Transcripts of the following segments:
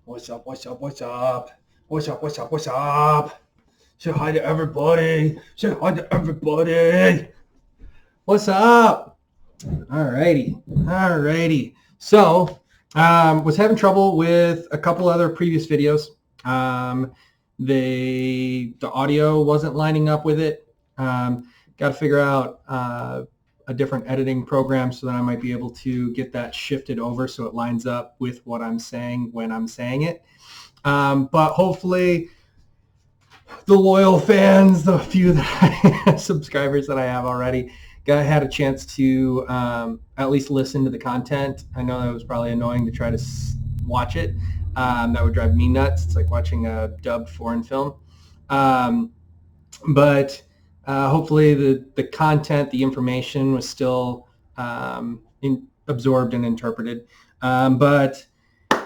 What's up? What's up? What's up? What's up? What's up? What's up? Say hi to everybody. Say hi to everybody. What's up? Alrighty. So, was having trouble with a couple other previous videos. The audio wasn't lining up with it. Got to figure out a different editing program so that I might be able to get that shifted over so it lines up with what I'm saying when I'm saying it. But hopefully the loyal fans, the few subscribers that I have already, had a chance to at least listen to the content. I know that was probably annoying to try to watch it. That would drive me nuts. It's like watching a dubbed foreign film. But hopefully the content, the information was still absorbed and interpreted. But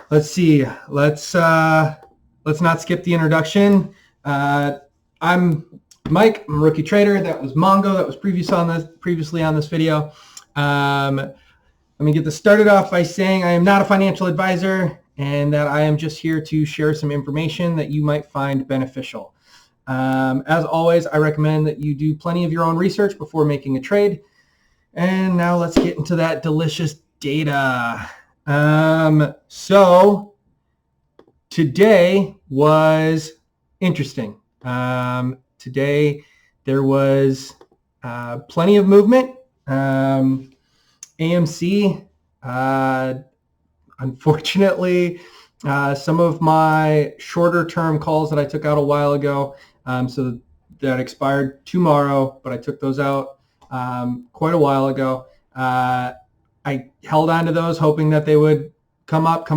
let's see. Let's not skip the introduction. I'm Mike. I'm a rookie trader. That was Mongo. That was previously on this video. Let me get this started off by saying I am not a financial advisor and that I am just here to share some information that you might find beneficial. As always, I recommend that you do plenty of your own research before making a trade. And now let's get into that delicious data. So today was interesting. Today there was plenty of movement. AMC, unfortunately, some of my shorter term calls that I took out a while ago, so that expired tomorrow, but I took those out quite a while ago. I held on to those hoping that they would come up.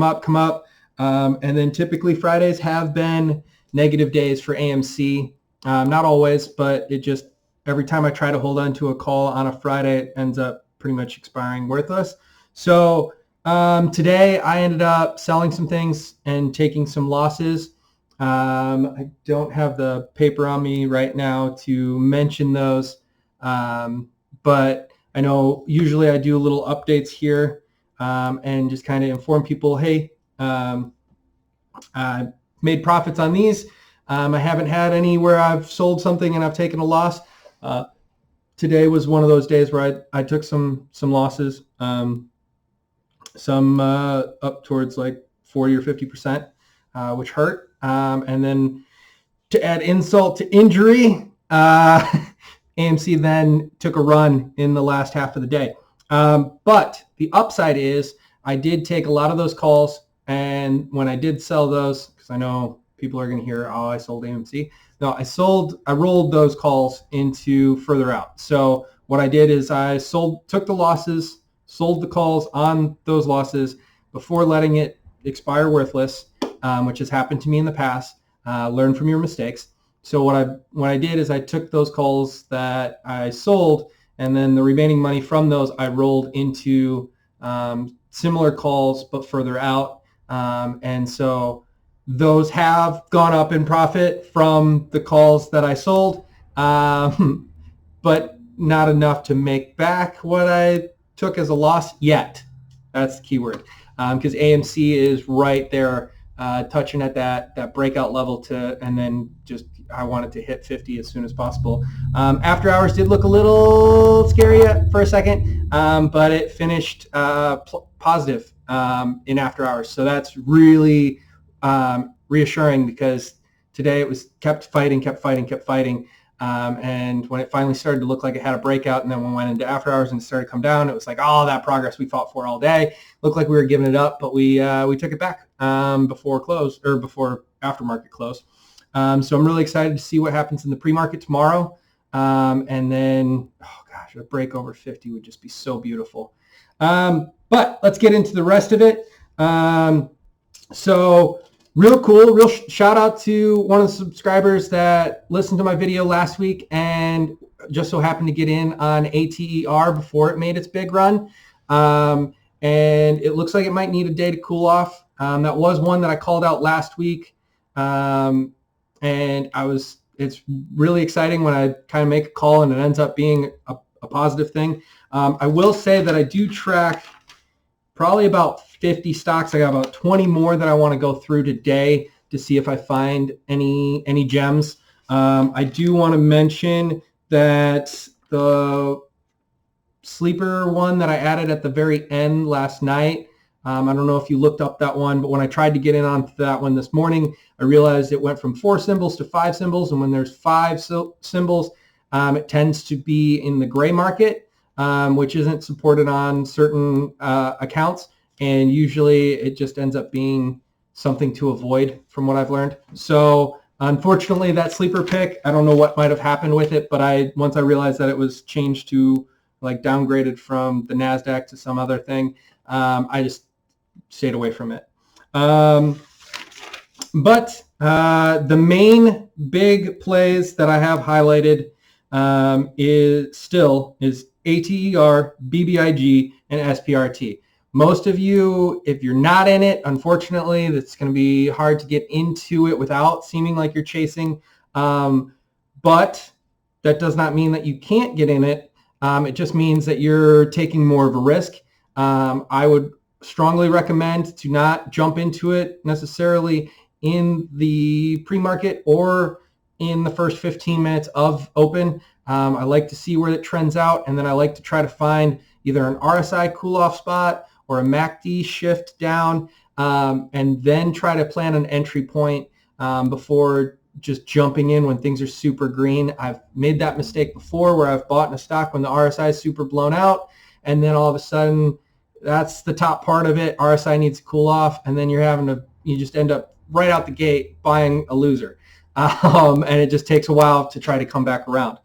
And then typically Fridays have been negative days for AMC. Not always, but it just, every time I try to hold on to a call on a Friday, it ends up pretty much expiring worthless. So today I ended up selling some things and taking some losses. I don't have the paper on me right now to mention those, but I know usually I do little updates here and just kind of inform people, hey, I made profits on these. I haven't had any where I've sold something and I've taken a loss. Today was one of those days where I took some losses, some up towards like 40 or 50%, which hurt. And then to add insult to injury, AMC then took a run in the last half of the day. But the upside is I did take a lot of those calls. And when I did sell those, because I know people are going to hear, oh, I sold AMC. No, I rolled those calls into further out. So what I did is I took the losses, sold the calls on those losses before letting it expire worthless, which has happened to me in the past. Learn from your mistakes. So what I did is I took those calls that I sold, and then the remaining money from those I rolled into similar calls but further out. And so those have gone up in profit from the calls that I sold, but not enough to make back what I took as a loss yet. That's the key word, because AMC is right there touching at that breakout level and then just I wanted to hit 50 as soon as possible. After hours did look a little scary for a second, but it finished positive in after hours. So that's really reassuring because today it was kept fighting. And when it finally started to look like it had a breakout, and then when we went into after hours and it started to come down, it was like, oh, that progress we fought for all day. Looked like we were giving it up, but we took it back before aftermarket close. So I'm really excited to see what happens in the pre-market tomorrow. And then, oh gosh, a break over 50 would just be so beautiful. But let's get into the rest of it. So real cool, real shout out to one of the subscribers that listened to my video last week and just so happened to get in on ATER before it made its big run. And it looks like it might need a day to cool off. That was one that I called out last week. And it's really exciting when I kind of make a call and it ends up being a positive thing. I will say that I do track probably about 50 stocks. I got about 20 more that I want to go through today to see if I find any gems. I do want to mention that the sleeper one that I added at the very end last night, I don't know if you looked up that one, but when I tried to get in on that one this morning, I realized it went from 4 symbols to 5 symbols. And when there's 5 symbols, it tends to be in the gray market, which isn't supported on certain accounts. And usually it just ends up being something to avoid from what I've learned. So unfortunately, that sleeper pick, I don't know what might have happened with it, but once I realized that it was changed to like downgraded from the NASDAQ to some other thing, I just stayed away from it. But the main big plays that I have highlighted is ATER, BBIG, and SPRT. Most of you, if you're not in it, unfortunately, it's going to be hard to get into it without seeming like you're chasing. But that does not mean that you can't get in it. It just means that you're taking more of a risk. I would strongly recommend to not jump into it necessarily in the pre-market or in the first 15 minutes of open. I like to see where it trends out, and then I like to try to find either an RSI cool-off spot or a MACD shift down, and then try to plan an entry point before just jumping in when things are super green. I've made that mistake before where I've bought in a stock when the RSI is super blown out, and then all of a sudden that's the top part of it. RSI needs to cool off, and then you just end up right out the gate buying a loser. And it just takes a while to try to come back around.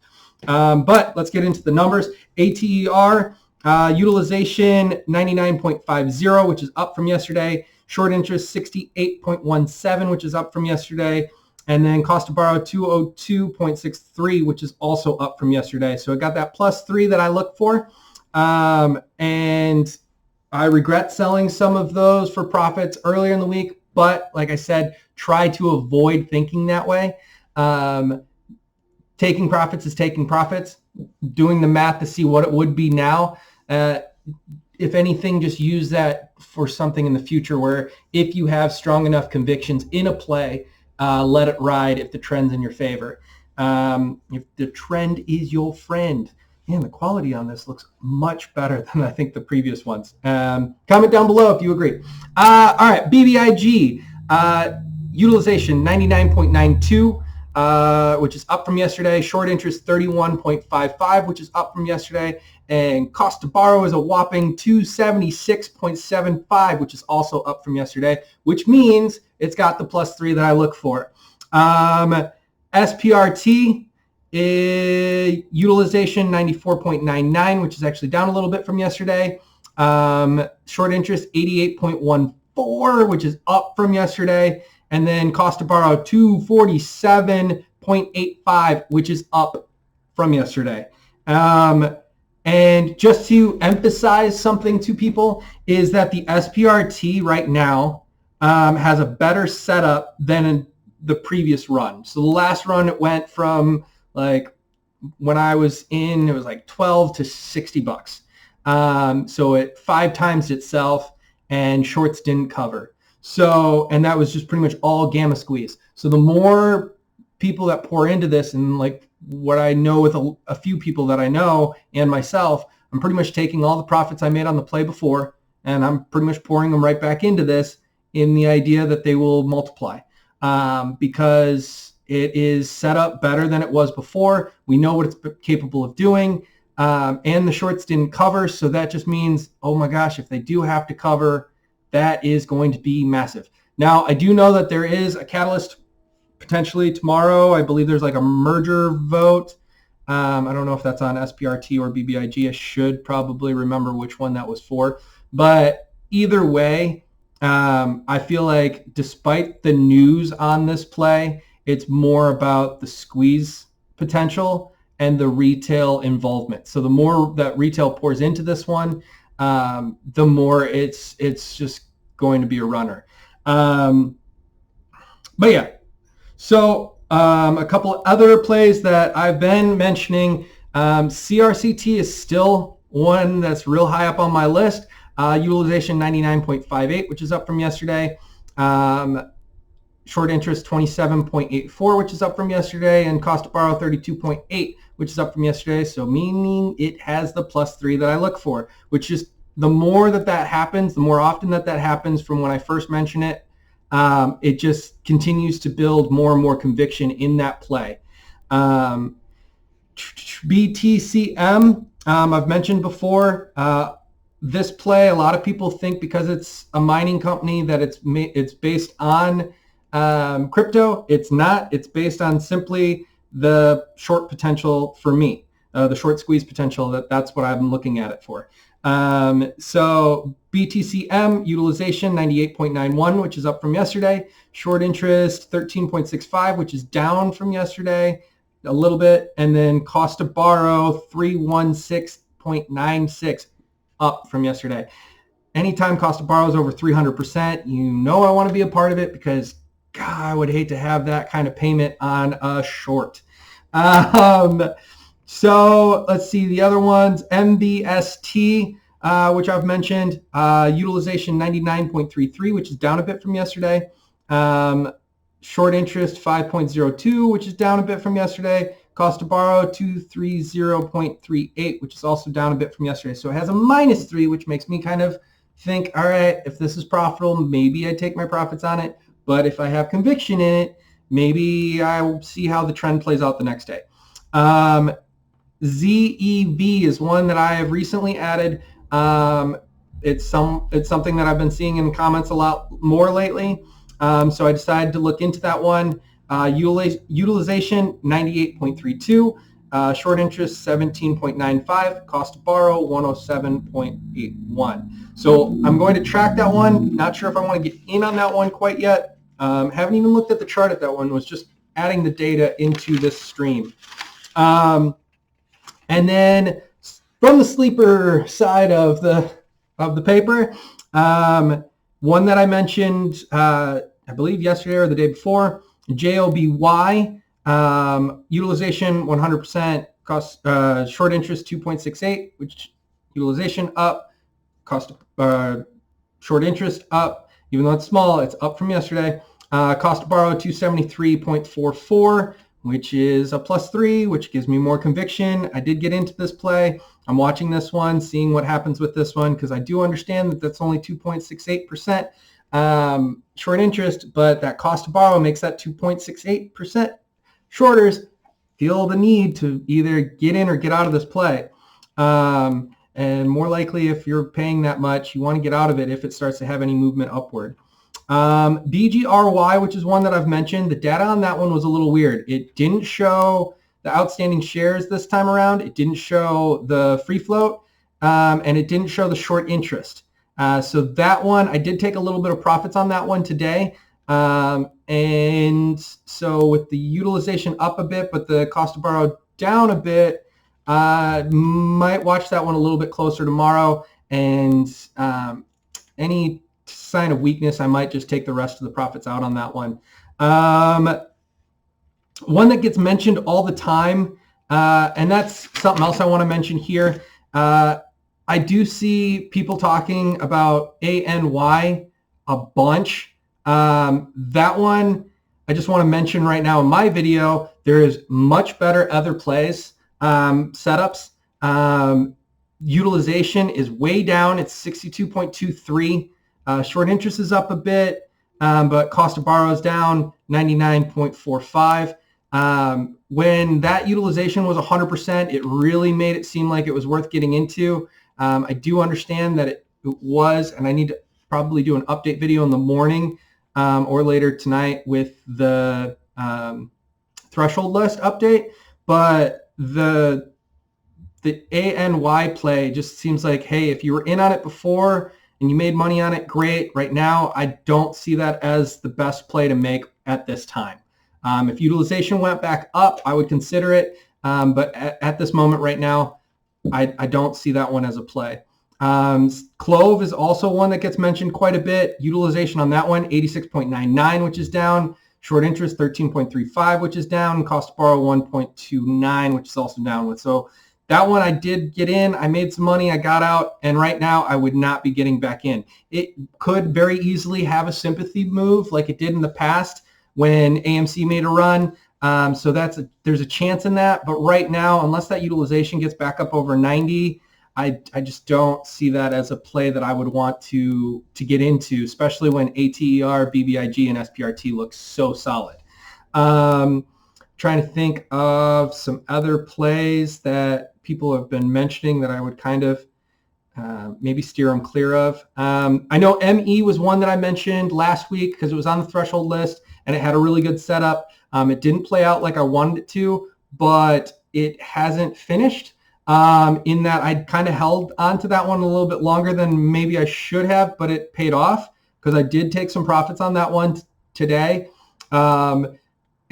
But let's get into the numbers. ATER, utilization 99.50, which is up from yesterday. Short interest 68.17, which is up from yesterday. And then cost to borrow 202.63, which is also up from yesterday. So I got that +3 that I look for. And I regret selling some of those for profits earlier in the week. But like I said, try to avoid thinking that way. Taking profits is taking profits. Doing the math to see what it would be now. If anything, just use that for something in the future where if you have strong enough convictions in a play, let it ride if the trend's in your favor. If the trend is your friend. Man, the quality on this looks much better than I think the previous ones. Comment down below if you agree. All right, BBIG, utilization 99.92, which is up from yesterday. Short interest 31.55, which is up from yesterday. And cost to borrow is a whopping 276.75, which is also up from yesterday, which means it's got the +3 that I look for. SPRT, utilization 94.99, which is actually down a little bit from yesterday. Short interest 88.14, which is up from yesterday. And then cost to borrow 247.85, which is up from yesterday. And just to emphasize something to people is that the SPRT right now has a better setup than in the previous run. So the last run, it went from like when I was in, it was like 12 to 60 bucks. So it 5 times itself, and shorts didn't cover. So, and that was just pretty much all gamma squeeze. So the more people that pour into this, and like what I know with a few people that I know and myself, I'm pretty much taking all the profits I made on the play before, and I'm pretty much pouring them right back into this in the idea that they will multiply, because it is set up better than it was before. We know what it's capable of doing, and the shorts didn't cover, so that just means, oh my gosh, if they do have to cover, that is going to be massive. Now, I do know that there is a catalyst potentially tomorrow. I believe there's like a merger vote. I don't know if that's on SPRT or BBIG. I should probably remember which one that was for. But either way, I feel like despite the news on this play, it's more about the squeeze potential and the retail involvement. So the more that retail pours into this one, the more it's just going to be a runner. But yeah, so a couple of other plays that I've been mentioning. CRCT is still one that's real high up on my list. Utilization 99.58, which is up from yesterday. Short interest 27.84, which is up from yesterday, and cost to borrow 32.8, which is up from yesterday. So meaning it has the +3 that I look for, which is the more that happens, the more often that happens from when I first mention it, it just continues to build more and more conviction in that play. Btcm, I've mentioned before, this play, a lot of people think because it's a mining company that it's based on crypto. It's not. It's based on simply the short potential for me, the short squeeze potential. That's what I'm looking at it for. So Btcm utilization 98.91, which is up from yesterday. Short interest 13.65, which is down from yesterday a little bit, and then cost to borrow 316.96, up from yesterday. Anytime cost to borrow is over 300%, you know I want to be a part of it, because God, I would hate to have that kind of payment on a short. So let's see the other ones. MBST, which I've mentioned, utilization 99.33, which is down a bit from yesterday. Short interest 5.02, which is down a bit from yesterday. Cost to borrow 230.38, which is also down a bit from yesterday. So it has a -3, which makes me kind of think, all right, if this is profitable, maybe I take my profits on it. But if I have conviction in it, maybe I'll see how the trend plays out the next day. ZEV is one that I have recently added. It's something that I've been seeing in comments a lot more lately. So I decided to look into that one. Utilization 98.32, short interest 17.95, cost to borrow 107.81. So I'm going to track that one. Not sure if I want to get in on that one quite yet. Haven't even looked at the chart at that one. Was just adding the data into this stream. And then from the sleeper side of the paper, one that I mentioned, I believe yesterday or the day before, JOBY, utilization 100%, cost short interest 2.68, which utilization up, cost short interest up, even though it's small, it's up from yesterday. Cost to borrow 273.44, which is a +3, which gives me more conviction. I did get into this play. I'm watching this one, seeing what happens with this one, because I do understand that that's only 2.68%. Short interest, but that cost to borrow makes that 2.68%. Shorters feel the need to either get in or get out of this play. And more likely, if you're paying that much, you want to get out of it if it starts to have any movement upward. BGRY, which is one that I've mentioned, the data on that one was a little weird. It didn't show the outstanding shares this time around. It didn't show the free float, and it didn't show the short interest. So that one, I did take a little bit of profits on that one today. And so with the utilization up a bit, but the cost to borrow down a bit, might watch that one a little bit closer tomorrow. And any sign of weakness, I might just take the rest of the profits out on that one. One that gets mentioned all the time, and that's something else I want to mention here. I do see people talking about ANY a bunch. That one, I just want to mention right now in my video, there is much better other plays, setups. Utilization is way down. It's 62.23. Short interest is up a bit, but cost to borrow is down 99.45. When that utilization was 100%, it really made it seem like it was worth getting into. I do understand that it was, and I need to probably do an update video in the morning or later tonight with the threshold list update. But the ANY play just seems like, hey, if you were in on it before and you made money on it, great. Right now, I don't see that as the best play to make at this time. If utilization went back up, I would consider it. But at this moment right now, I don't see that one as a play. Clove is also one that gets mentioned quite a bit. Utilization on that one, 86.99, which is down. Short interest, 13.35, which is down. Cost to borrow, 1.29, which is also downward. So That one I did get in. I made some money. I got out. And right now I would not be getting back in. It could very easily have a sympathy move like it did in the past when AMC made a run. So there's a chance in that. But right now, unless that utilization gets back up over 90, I just don't see that as a play that I would want to get into, especially when ATER, BBIG, and SPRT look so solid. Trying to think of some other plays that people have been mentioning that I would kind of maybe steer them clear of. I know ME was one that I mentioned last week because it was on the threshold list and it had a really good setup. It didn't play out like I wanted it to, but it hasn't finished. In that I kind of held on to that one a little bit longer than maybe I should have, but it paid off because I did take some profits on that one today.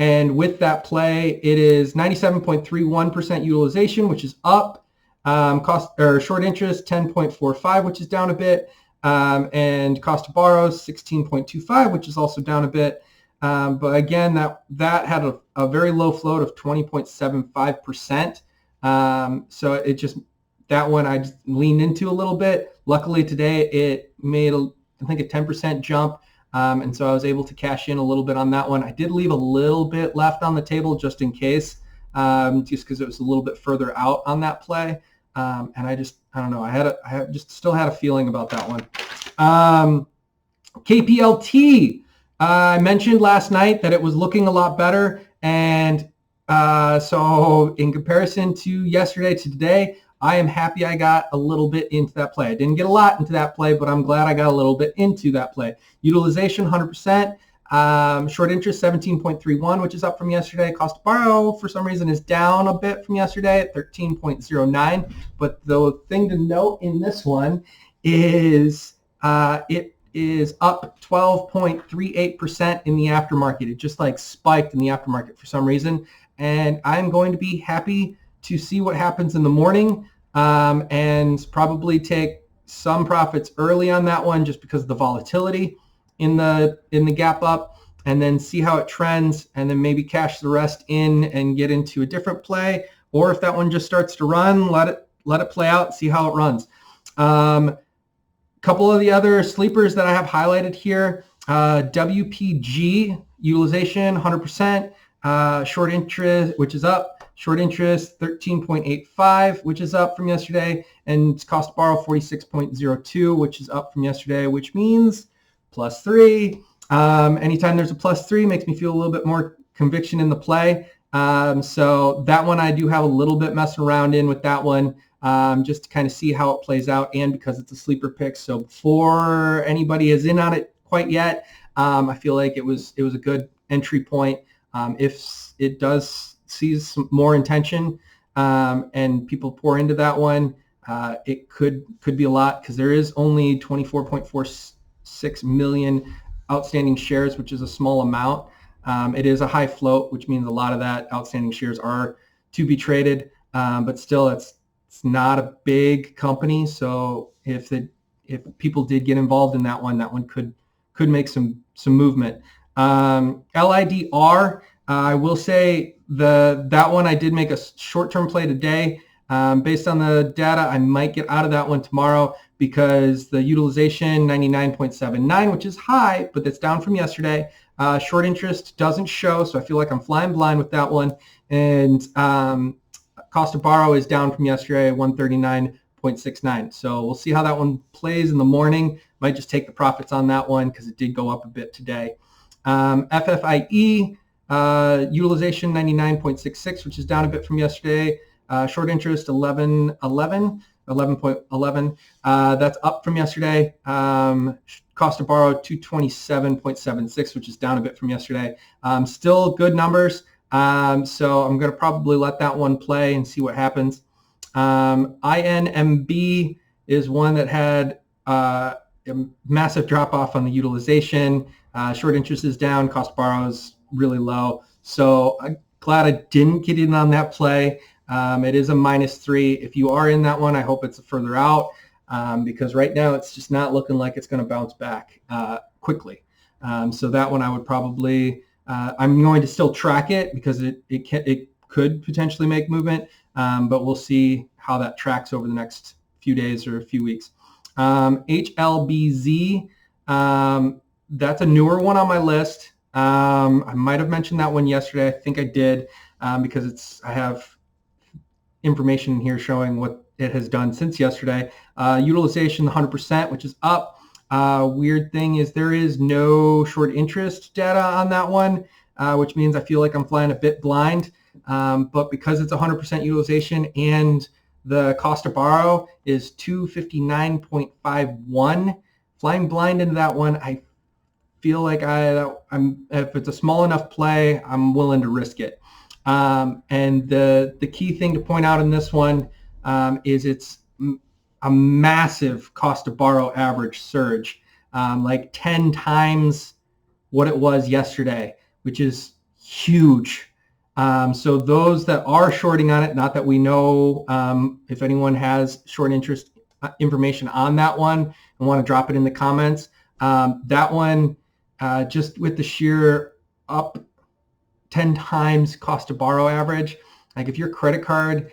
And with that play, it is 97.31% utilization, which is up. Cost or short interest 10.45, which is down a bit, and cost to borrow 16.25, which is also down a bit. But again, that had a very low float of 20.75%. So it just, that one I just leaned into a little bit. Luckily today it made I think a 10% jump. And so I was able to cash in a little bit on that one. I did leave a little bit left on the table just in case, just because it was a little bit further out on that play. And I don't know. I just still had a feeling about that one. KPLT, I mentioned last night that it was looking a lot better. And so in comparison to yesterday to today, I am happy I got a little bit into that play. I didn't get a lot into that play, but I'm glad I got a little bit into that play. Utilization, 100%. Short interest, 17.31, which is up from yesterday. Cost to borrow, for some reason, is down a bit from yesterday at 13.09. But the thing to note in this one is it is up 12.38% in the aftermarket. It just like spiked in the aftermarket for some reason. And I'm going to be happy to see what happens in the morning, and probably take some profits early on that one just because of the volatility in the gap up, and then see how it trends, and then maybe cash the rest in and get into a different play. Or if that one just starts to run, let it play out, see how it runs. Couple of the other sleepers that I have highlighted here, WPG utilization 100%, short interest, which is up. Short interest 13.85, which is up from yesterday, and cost to borrow 46.02, which is up from yesterday, which means +3. Anytime there's a +3 makes me feel a little bit more conviction in the play. So that one I do have a little bit messing around in with that one, just to kind of see how it plays out, and because it's a sleeper pick. So before anybody is in on it quite yet, I feel like it was a good entry point. If it does sees some more intention, and people pour into that one, it could be a lot, because there is only 24.46 million outstanding shares, which is a small amount. It is a high float, which means a lot of that outstanding shares are to be traded, but still it's not a big company. So if people did get involved in that one could make some movement. LIDR, I will say that one I did make a short-term play today. Based on the data, I might get out of that one tomorrow, because the utilization 99.79, which is high, but that's down from yesterday. Short interest doesn't show, so I feel like I'm flying blind with that one. And cost to borrow is down from yesterday, 139.69. So we'll see how that one plays in the morning. Might just take the profits on that one because it did go up a bit today. FFIE, utilization 99.66, which is down a bit from yesterday. Short interest 11.11. That's up from yesterday. Cost to borrow 227.76, which is down a bit from yesterday. Still good numbers. So I'm going to probably let that one play and see what happens. INMB is one that had a massive drop off on the utilization. Short interest is down. Cost to borrow is really low. So I'm glad I didn't get in on that play. It is a -3. If you are in that one, I hope it's further out, because right now it's just not looking like it's going to bounce back quickly. So that one I would probably, I'm going to still track it, because it could potentially make movement, but we'll see how that tracks over the next few days or a few weeks. HLBZ, that's a newer one on my list. I might have mentioned that one yesterday. I think I did, because I have information here showing what it has done since yesterday. Utilization 100%, which is up. Weird thing is there is no short interest data on that one, which means I feel like I'm flying a bit blind. But because it's 100% utilization and the cost to borrow is 259.51, flying blind into that one, I feel like if it's a small enough play, I'm willing to risk it. And the key thing to point out in this one is it's a massive cost to borrow average surge, like 10 times what it was yesterday, which is huge. So those that are shorting on it, not that we know if anyone has short interest information on that one and want to drop it in the comments, that one, just with the sheer up 10 times cost to borrow average, like if your credit card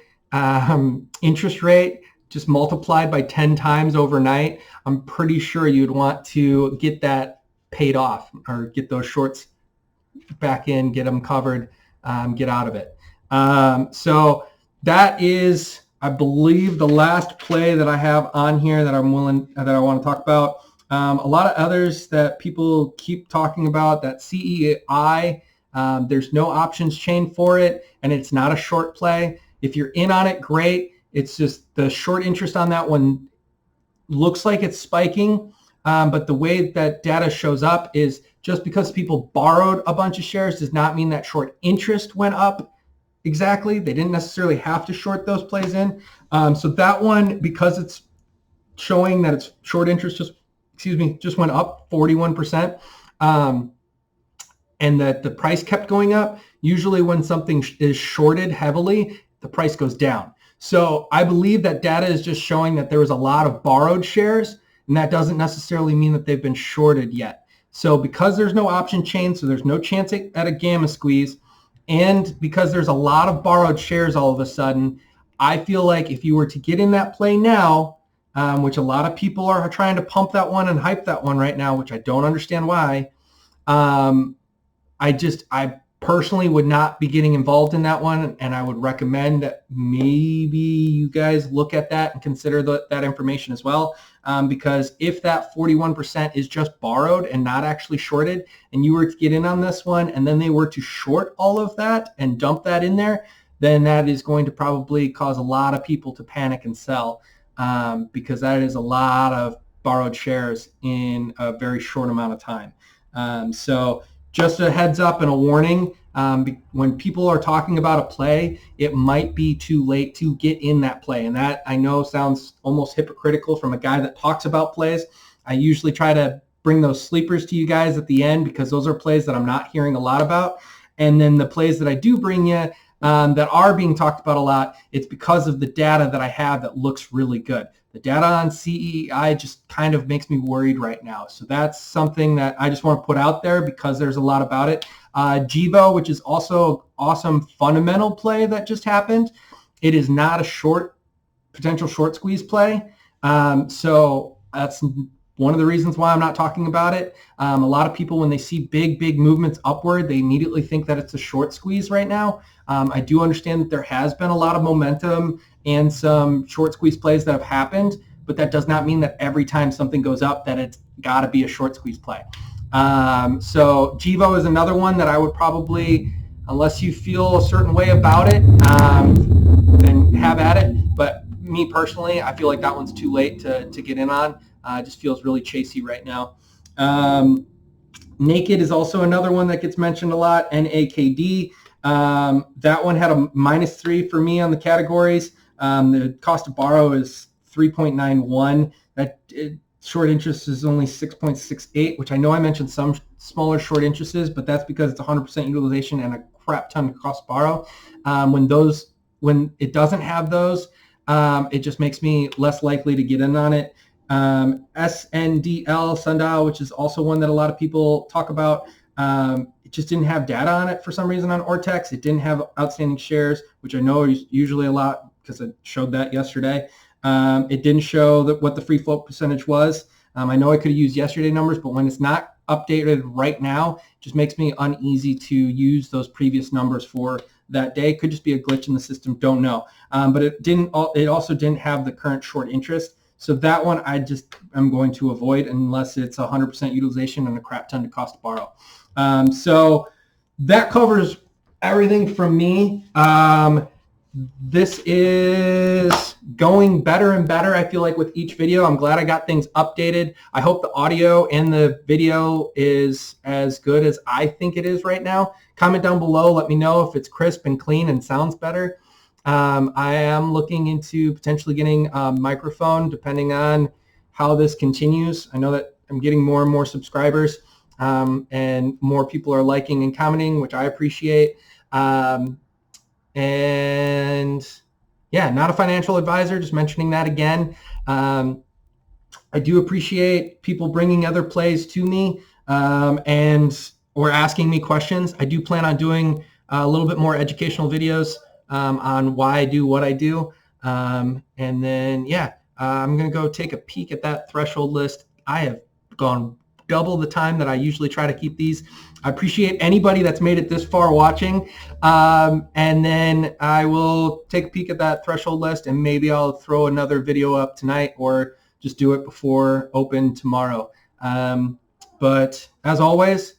interest rate just multiplied by 10 times overnight, I'm pretty sure you'd want to get that paid off or get those shorts back in, get them covered, get out of it. So that is, I believe, the last play that I have on here that I want to talk about. A lot of others that people keep talking about, that CEI, there's no options chain for it, and it's not a short play. If you're in on it, great. It's just the short interest on that one looks like it's spiking, but the way that data shows up is just because people borrowed a bunch of shares does not mean that short interest went up exactly. They didn't necessarily have to short those plays in. So that one, because it's showing that it's short interest just went up 41%, and that the price kept going up. Usually when something is shorted heavily, the price goes down. So I believe that data is just showing that there was a lot of borrowed shares, and that doesn't necessarily mean that they've been shorted yet. So because there's no option chain, so there's no chance at a gamma squeeze, and because there's a lot of borrowed shares all of a sudden, I feel like if you were to get in that play now, which a lot of people are trying to pump that one and hype that one right now, which I don't understand why, I personally would not be getting involved in that one, and I would recommend that maybe you guys look at that and consider that information as well, because if that 41% is just borrowed and not actually shorted, and you were to get in on this one and then they were to short all of that and dump that in there, then that is going to probably cause a lot of people to panic and sell, because that is a lot of borrowed shares in a very short amount of time. So just a heads up and a warning, when people are talking about a play, it might be too late to get in that play. And that, I know, sounds almost hypocritical from a guy that talks about plays. I usually try to bring those sleepers to you guys at the end, because those are plays that I'm not hearing a lot about. And then the plays that I do bring you that are being talked about a lot, it's because of the data that I have that looks really good. The data on CEI just kind of makes me worried right now. So that's something that I just want to put out there because there's a lot about it. Gevo, which is also an awesome fundamental play that just happened. It is not a potential short squeeze play. So that's one of the reasons why I'm not talking about it. A lot of people, when they see big movements upward, they immediately think that it's a short squeeze right now. I do understand that there has been a lot of momentum and some short squeeze plays that have happened, but that does not mean that every time something goes up that it's got to be a short squeeze play. So Gevo is another one that I would probably, unless you feel a certain way about it, then have at it. But me personally, I feel like that one's too late to get in on. It just feels really chasey right now. Naked is also another one that gets mentioned a lot, NAKD. That one had a -3 for me on the categories. The cost to borrow is 3.91. That short interest is only 6.68, which I know I mentioned some smaller short interests, but that's because it's 100% utilization and a crap ton of cost to borrow. When it doesn't have those, it just makes me less likely to get in on it. SNDL, Sundial, which is also one that a lot of people talk about. It just didn't have data on it for some reason on Ortex. It didn't have outstanding shares, which I know is usually a lot because it showed that yesterday. It didn't show what the free float percentage was. I know I could have used yesterday numbers, but when it's not updated right now, it just makes me uneasy to use those previous numbers for that day. Could just be a glitch in the system, don't know. But it also didn't have the current short interest. So that one I'm going to avoid unless it's 100% utilization and a crap ton to cost to borrow. So that covers everything from me. This is going better and better, I feel like, with each video. I'm glad I got things updated. I hope the audio and the video is as good as I think it is right now. Comment down below. Let me know if it's crisp and clean and sounds better. I am looking into potentially getting a microphone depending on how this continues. I know that I'm getting more and more subscribers and more people are liking and commenting, which I appreciate. And yeah, not a financial advisor, just mentioning that again. I do appreciate people bringing other plays to me or asking me questions. I do plan on doing a little bit more educational videos on why I do what I do. And then, yeah, I'm going to go take a peek at that threshold list. I have gone double the time that I usually try to keep these. I appreciate anybody that's made it this far watching. And then I will take a peek at that threshold list and maybe I'll throw another video up tonight or just do it before open tomorrow. But as always,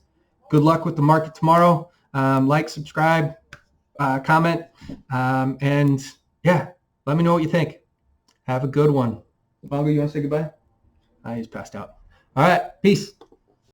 good luck with the market tomorrow. Like, subscribe, comment, and yeah, let me know what you think. Have a good one. Mongo, you want to say goodbye? He's passed out. All right, peace.